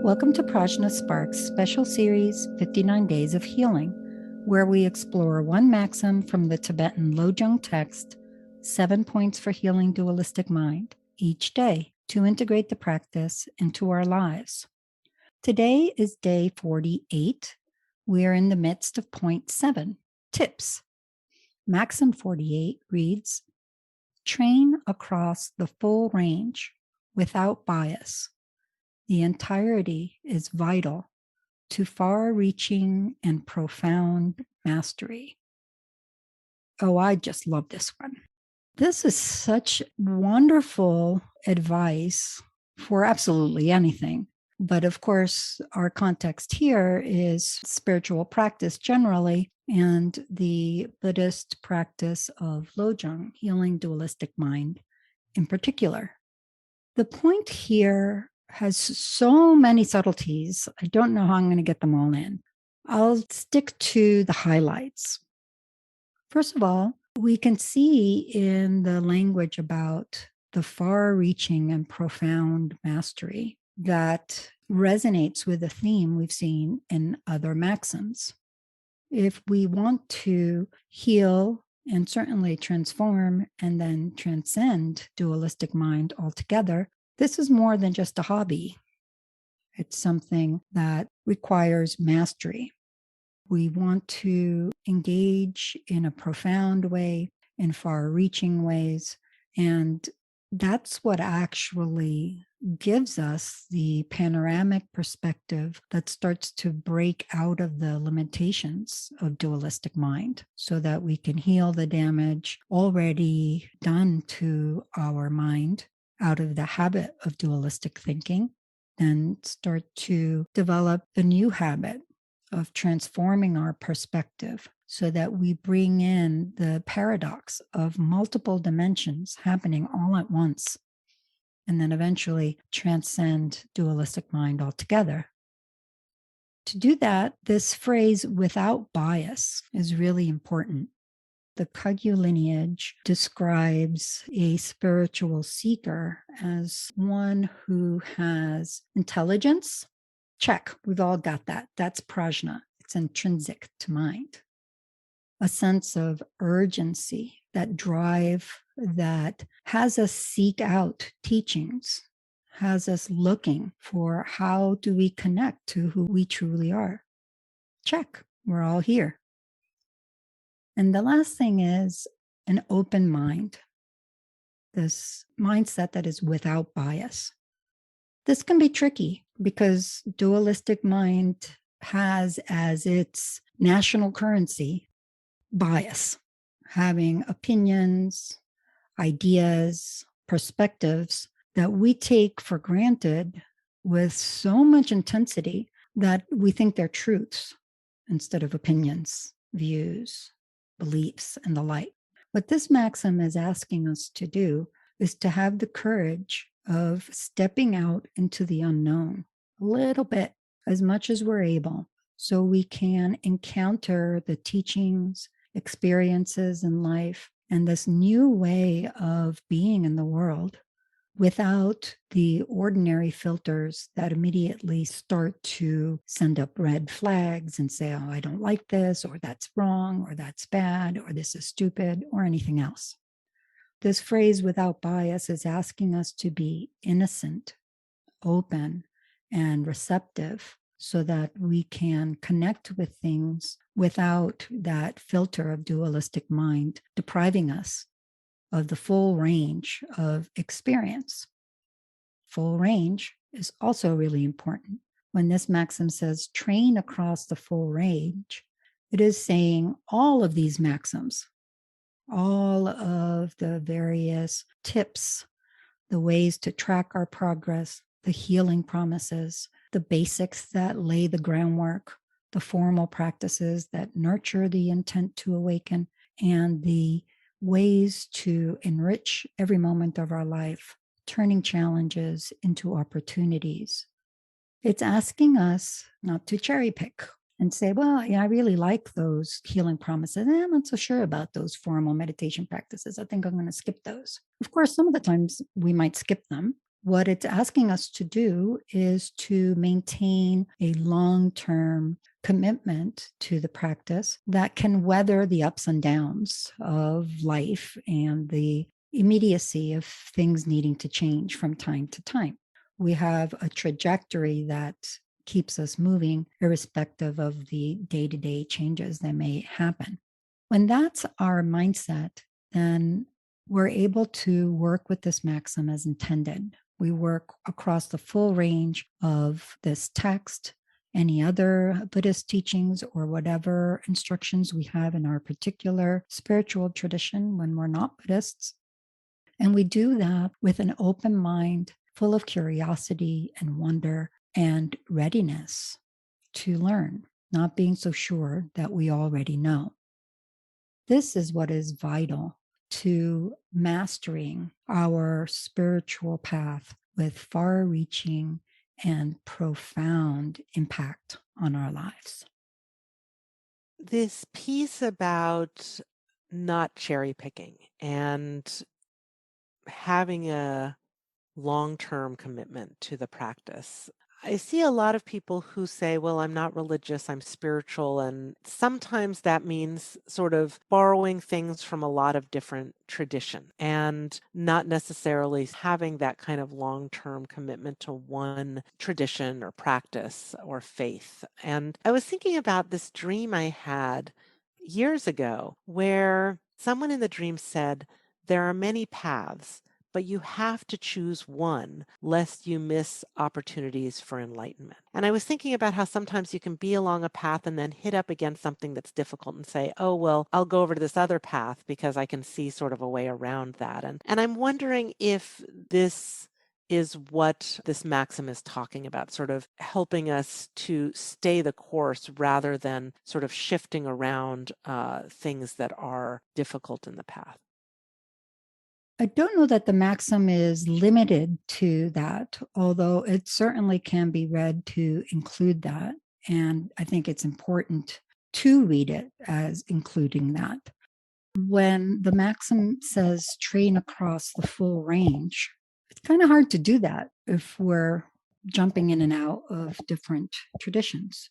Welcome to PRAJNA SPARKS special series 59 Days of Healing, where we explore one maxim from the Tibetan Lojong text, 7 points for healing dualistic mind, each day to integrate the practice into our lives. Today is day 48. We are in the midst of point 7, tips. Maxim 48 reads, train across the full range without bias. The entirety is vital to far-reaching and profound mastery. Oh, I just love this one. This is such wonderful advice for absolutely anything. But of course, our context here is spiritual practice generally, and the Buddhist practice of Lojong, Healing Dualistic Mind in particular. The point here has so many subtleties. I don't know how I'm going to get them all in. I'll stick to the highlights. First of all, we can see in the language about the far-reaching and profound mastery that resonates with a theme we've seen in other maxims. If we want to heal and certainly transform and then transcend dualistic mind altogether, this is more than just a hobby. It's something that requires mastery. We want to engage in a profound way, in far-reaching ways, and that's what actually gives us the panoramic perspective that starts to break out of the limitations of dualistic mind so that we can heal the damage already done to our mind out of the habit of dualistic thinking, then start to develop the new habit of transforming our perspective so that we bring in the paradox of multiple dimensions happening all at once, and then eventually transcend dualistic mind altogether. To do that, this phrase, without bias, is really important. The Kagyu lineage describes a spiritual seeker as one who has intelligence. Check, we've all got that. That's prajna. It's intrinsic to mind. A sense of urgency, that drive that has us seek out teachings, has us looking for how do we connect to who we truly are. Check, we're all here. And the last thing is an open mind, this mindset that is without bias. This can be tricky because dualistic mind has as its national currency bias, having opinions, ideas, perspectives that we take for granted with so much intensity that we think they're truths instead of opinions, views, beliefs, and the like. What this maxim is asking us to do is to have the courage of stepping out into the unknown a little bit, as much as we're able, so we can encounter the teachings, experiences in life, and this new way of being in the world without the ordinary filters that immediately start to send up red flags and say, oh, I don't like this, or that's wrong, or that's bad, or this is stupid, or anything else. This phrase, without bias, is asking us to be innocent, open, and receptive so that we can connect with things without that filter of dualistic mind depriving us of the full range of experience. Full range is also really important. When this maxim says train across the full range, it is saying all of these maxims, all of the various tips, the ways to track our progress, the healing promises, the basics that lay the groundwork, the formal practices that nurture the intent to awaken, and the ways to enrich every moment of our life, turning challenges into opportunities. It's asking us not to cherry pick and say, well, yeah, I really like those healing promises. I'm not so sure about those formal meditation practices. I think I'm going to skip those. Of course, some of the times we might skip them. What it's asking us to do is to maintain a long-term commitment to the practice that can weather the ups and downs of life and the immediacy of things needing to change from time to time. We have a trajectory that keeps us moving irrespective of the day-to-day changes that may happen. When that's our mindset, then we're able to work with this maxim as intended. We work across the full range of this text, any other Buddhist teachings, or whatever instructions we have in our particular spiritual tradition when we're not Buddhists. And we do that with an open mind, full of curiosity and wonder and readiness to learn, not being so sure that we already know. This is what is vital to mastering our spiritual path with far reaching and profound impact on our lives. This piece about not cherry picking and having a long-term commitment to the practice. I see a lot of people who say, well, I'm not religious, I'm spiritual. And sometimes that means sort of borrowing things from a lot of different tradition and not necessarily having that kind of long-term commitment to one tradition or practice or faith. And I was thinking about this dream I had years ago where someone in the dream said, there are many paths, but you have to choose one lest you miss opportunities for enlightenment. And I was thinking about how sometimes you can be along a path and then hit up against something that's difficult and say, oh, well, I'll go over to this other path because I can see sort of a way around that. And I'm wondering if this is what this maxim is talking about, sort of helping us to stay the course rather than sort of shifting around things that are difficult in the path. I don't know that the maxim is limited to that, although it certainly can be read to include that. And I think it's important to read it as including that. When the maxim says train across the full range, it's kind of hard to do that if we're jumping in and out of different traditions.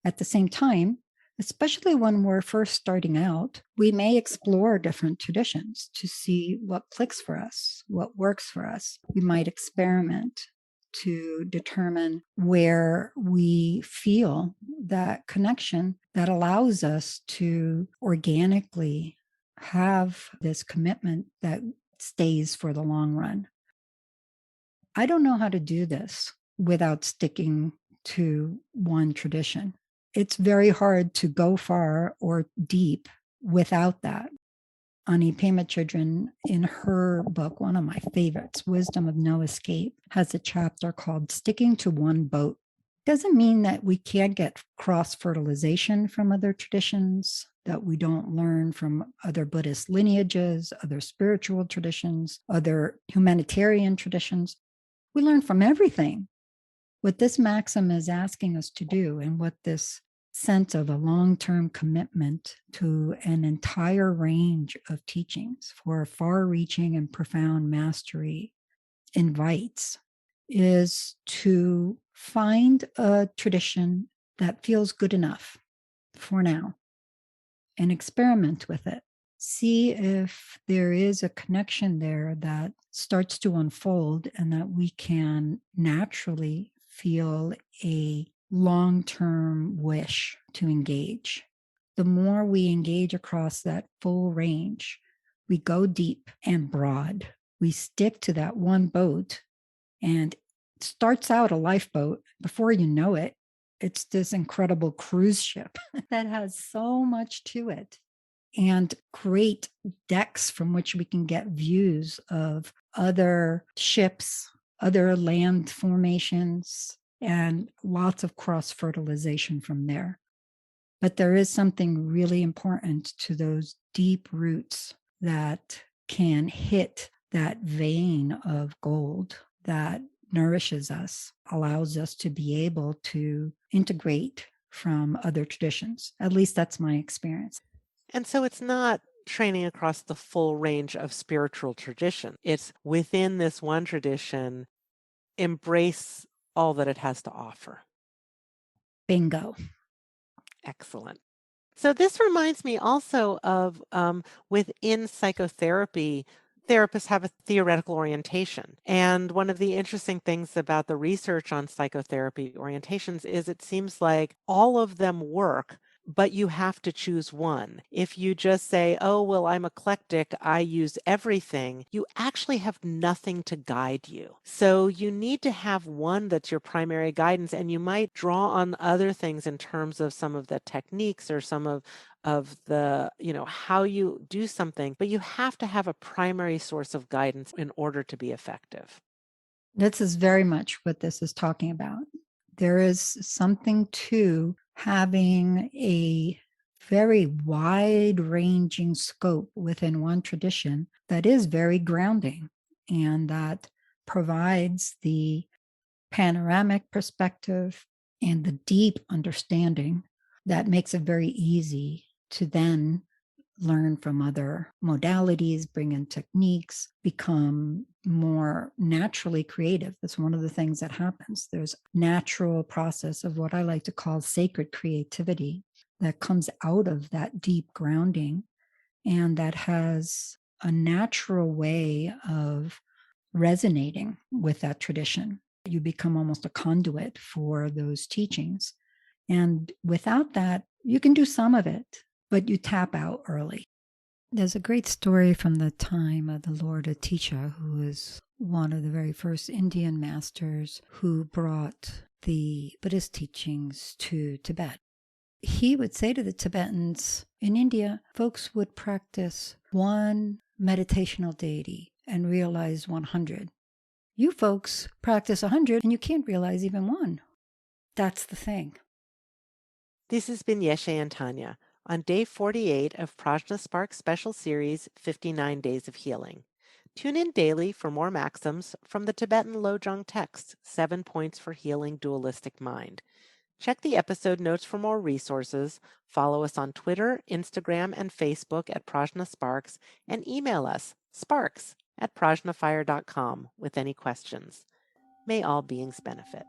At the same time, especially when we're first starting out, we may explore different traditions to see what clicks for us, what works for us. We might experiment to determine where we feel that connection that allows us to organically have this commitment that stays for the long run. I don't know how to do this without sticking to one tradition. It's very hard to go far or deep without that. Ani Pema Chödrön, in her book, one of my favorites, Wisdom of No Escape, has a chapter called Sticking to One Boat. Doesn't mean that we can't get cross-fertilization from other traditions, that we don't learn from other Buddhist lineages, other spiritual traditions, other humanitarian traditions. We learn from everything. What this maxim is asking us to do, and what this sense of a long-term commitment to an entire range of teachings for far-reaching and profound mastery invites, is to find a tradition that feels good enough for now and experiment with it. See if there is a connection there that starts to unfold and that we can naturally feel a long-term wish to engage. The more we engage across that full range, we go deep and broad. We stick to that one boat, and it starts out a lifeboat. Before you know it, it's this incredible cruise ship that has so much to it, and great decks from which we can get views of other ships, other land formations, and lots of cross-fertilization from there. But there is something really important to those deep roots that can hit that vein of gold that nourishes us, allows us to be able to integrate from other traditions. At least that's my experience. And so it's not training across the full range of spiritual tradition. It's within this one tradition, embrace all that it has to offer. Bingo. Excellent. So this reminds me also of within psychotherapy, therapists have a theoretical orientation. And one of the interesting things about the research on psychotherapy orientations is it seems like all of them work, but you have to choose one. If you just say, oh, well, I'm eclectic, I use everything, you actually have nothing to guide you. So you need to have one that's your primary guidance, and you might draw on other things in terms of some of the techniques or some of the, how you do something, but you have to have a primary source of guidance in order to be effective. This is very much what this is talking about. There is something to having a very wide ranging scope within one tradition that is very grounding and that provides the panoramic perspective and the deep understanding that makes it very easy to then learn from other modalities, bring in techniques, become more naturally creative. That's one of the things that happens. There's natural process of what I like to call sacred creativity that comes out of that deep grounding and that has a natural way of resonating with that tradition. You become almost a conduit for those teachings. And without that, you can do some of it, but you tap out early. There's a great story from the time of the Lord Atisha, who was one of the very first Indian masters who brought the Buddhist teachings to Tibet. He would say to the Tibetans, in India, folks would practice one meditational deity and realize 100. You folks practice 100 and you can't realize even one. That's the thing. This has been Yeshe and Tanya on day 48 of PRAJNA SPARKS special series, 59 Days of Healing. Tune in daily for more maxims from the Tibetan Lojong text, 7 Points for Healing Dualistic Mind. Check the episode notes for more resources, follow us on Twitter, Instagram, and Facebook at PRAJNA SPARKS, and email us, sparks@prajnafire.com, with any questions. May all beings benefit.